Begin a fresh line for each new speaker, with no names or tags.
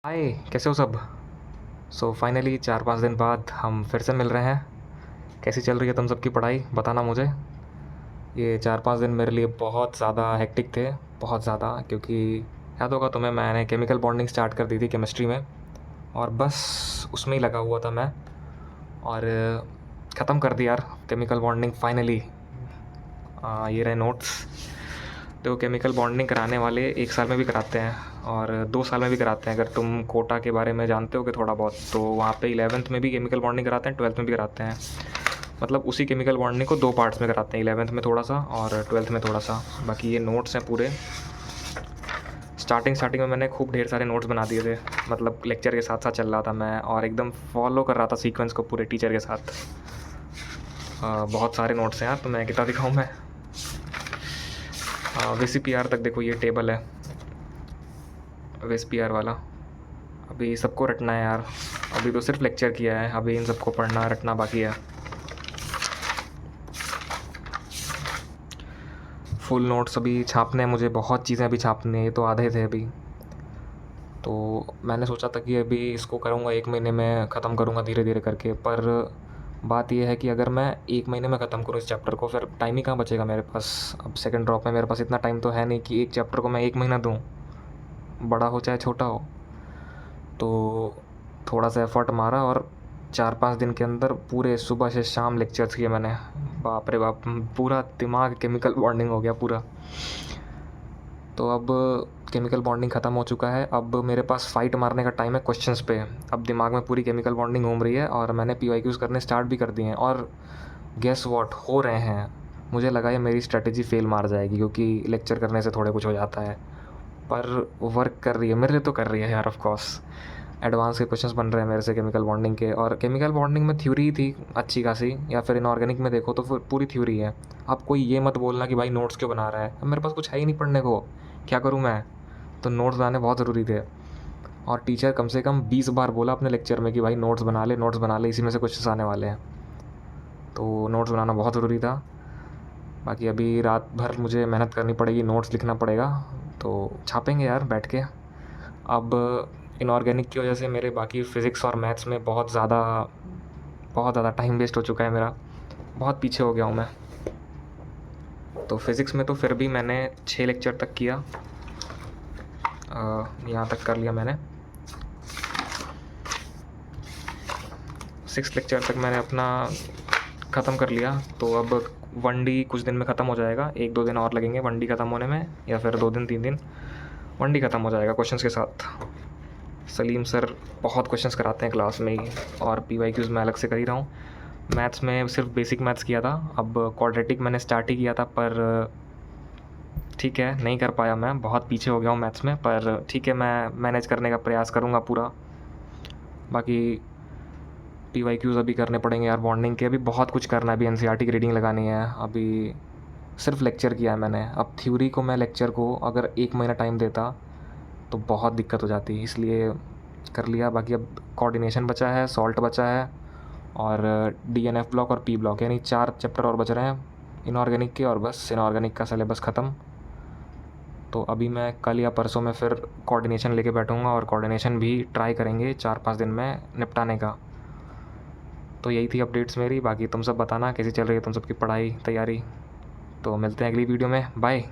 हाय, कैसे हो सब। फाइनली 4-5 दिन बाद हम फिर से मिल रहे हैं। कैसी चल रही है तुम सबकी पढ़ाई, बताना मुझे। ये 4-5 दिन मेरे लिए बहुत ज़्यादा हेक्टिक थे, बहुत ज़्यादा, क्योंकि याद होगा तुम्हें मैंने केमिकल बॉन्डिंग स्टार्ट कर दी थी केमिस्ट्री में, और बस उसमें ही लगा हुआ था मैं। और ख़त्म कर दिया यार केमिकल बॉन्डिंग फाइनली। ये रहे नोट्स। तो केमिकल बॉन्डिंग कराने वाले 1 साल में भी कराते हैं और 2 साल में भी कराते हैं। अगर तुम कोटा के बारे में जानते हो कि थोड़ा बहुत, तो वहाँ पे 11th में भी केमिकल बॉन्डिंग कराते हैं, 12th में भी कराते हैं। मतलब उसी केमिकल बॉन्डिंग को 2 पार्ट्स में कराते हैं, 11th में थोड़ा सा और 12th में थोड़ा सा। बाकी ये नोट्स हैं पूरे। स्टार्टिंग में मैंने खूब ढेर सारे नोट्स बना दिए थे, मतलब लेक्चर के साथ साथ चल रहा था मैं और एकदम फॉलो कर रहा था सीक्वेंस को पूरे टीचर के साथ। बहुत सारे नोट्स हैं यार, तो मैं कितना दिखाऊँ मैं। VCPR तक देखो, ये टेबल है VCPR वाला। अभी सबको रटना है यार, अभी तो सिर्फ लेक्चर किया है, अभी इन सबको पढ़ना रटना बाकी है। फुल नोट्स अभी छापने हैं मुझे, बहुत चीज़ें अभी छापनी है, ये तो आधे थे अभी। तो मैंने सोचा था कि अभी इसको करूँगा 1 महीने में ख़त्म करूँगा धीरे धीरे करके, पर बात यह है कि अगर मैं 1 महीने में ख़त्म करूँ इस चैप्टर को, फिर टाइम ही कहाँ बचेगा मेरे पास। अब सेकंड ड्रॉप में मेरे पास इतना टाइम तो है नहीं कि एक चैप्टर को मैं 1 महीना दूँ, बड़ा हो चाहे छोटा हो। तो थोड़ा सा एफ़र्ट मारा और 4-5 दिन के अंदर पूरे सुबह से शाम लेक्चर्स किए मैंने। बाप रे बाप, पूरा दिमाग केमिकल बॉन्डिंग हो गया पूरा। तो अब केमिकल बॉन्डिंग ख़त्म हो चुका है, अब मेरे पास फ़ाइट मारने का टाइम है क्वेश्चंस पे। अब दिमाग में पूरी केमिकल बॉन्डिंग घूम रही है और मैंने PYQs करने स्टार्ट भी कर दिए हैं, और गेस व्हाट हो रहे हैं। मुझे लगा ये मेरी स्ट्रेटजी फेल मार जाएगी, क्योंकि लेक्चर करने से थोड़े कुछ हो जाता है, पर वर्क कर रही है मेरे लिए, तो कर रही है यार। ऑफ कोर्स एडवांस के क्वेश्चंस बन रहे हैं मेरे से केमिकल बॉन्डिंग के, और केमिकल बॉन्डिंग में थ्योरी ही थी अच्छी खासी, या फिर इनऑर्गेनिक में देखो तो फिर पूरी थ्योरी है। अब कोई ये मत बोलना कि भाई नोट्स क्यों बना रहा है, अब मेरे पास कुछ है ही नहीं पढ़ने को, क्या करूँ मैं। तो नोट्स बनाने बहुत ज़रूरी थे, और टीचर कम से कम 20 बार बोला अपने लेक्चर में कि भाई नोट्स बना ले, नोट्स बना ले, इसी में से क्वेश्चन आने वाले हैं। तो नोट्स बनाना बहुत ज़रूरी था। बाकी अभी रात भर मुझे मेहनत करनी पड़ेगी, नोट्स लिखना पड़ेगा, तो छापेंगे यार बैठ के। अब इनऑर्गेनिक की वजह से मेरे बाकी फ़िज़िक्स और मैथ्स में बहुत ज़्यादा टाइम वेस्ट हो चुका है मेरा, बहुत पीछे हो गया हूँ मैं। तो फ़िज़िक्स में तो फिर भी मैंने 6 लेक्चर तक किया, यहाँ तक कर लिया मैंने। 6 लेक्चर तक मैंने अपना ख़त्म कर लिया। तो अब 1D कुछ दिन में ख़त्म हो जाएगा, 1-2 दिन और लगेंगे 1D ख़त्म होने में, या फिर 2 दिन 3 दिन 1D ख़त्म हो जाएगा क्वेश्चंस के साथ। सलीम सर बहुत क्वेश्चंस कराते हैं क्लास में ही, और PYQs मैं अलग से कर ही रहा हूँ। मैथ्स में सिर्फ बेसिक मैथ्स किया था, अब क्वाड्रेटिक मैंने स्टार्ट ही किया था, पर ठीक है नहीं कर पाया, मैं बहुत पीछे हो गया हूँ मैथ्स में, पर ठीक है मैं मैनेज करने का प्रयास करूँगा पूरा। बाकी PYQs अभी करने पड़ेंगे यार बॉन्डिंग के, अभी बहुत कुछ करना है, अभी NCERT की रीडिंग लगानी है। अभी सिर्फ लेक्चर किया है मैंने, अब थ्योरी को मैं लेक्चर को अगर 1 महीना टाइम देता तो बहुत दिक्कत हो जाती, इसलिए कर लिया। बाकी अब कोऑर्डिनेशन बचा है, सॉल्ट बचा है, और DNF ब्लॉक और P ब्लॉक, यानी 4 चैप्टर और बच रहे हैं इनऑर्गेनिक के, और बस इनऑर्गेनिक का सिलेबस ख़त्म। तो अभी मैं कल या परसों में फिर कोऑर्डिनेशन लेके बैठूँगा, और कोऑर्डिनेशन भी ट्राई करेंगे 4-5 दिन में निपटाने का। तो यही थी अपडेट्स मेरी, बाकी तुम सब बताना कैसी चल रही है तुम सबकी पढ़ाई तैयारी। तो मिलते हैं अगली वीडियो में, बाय।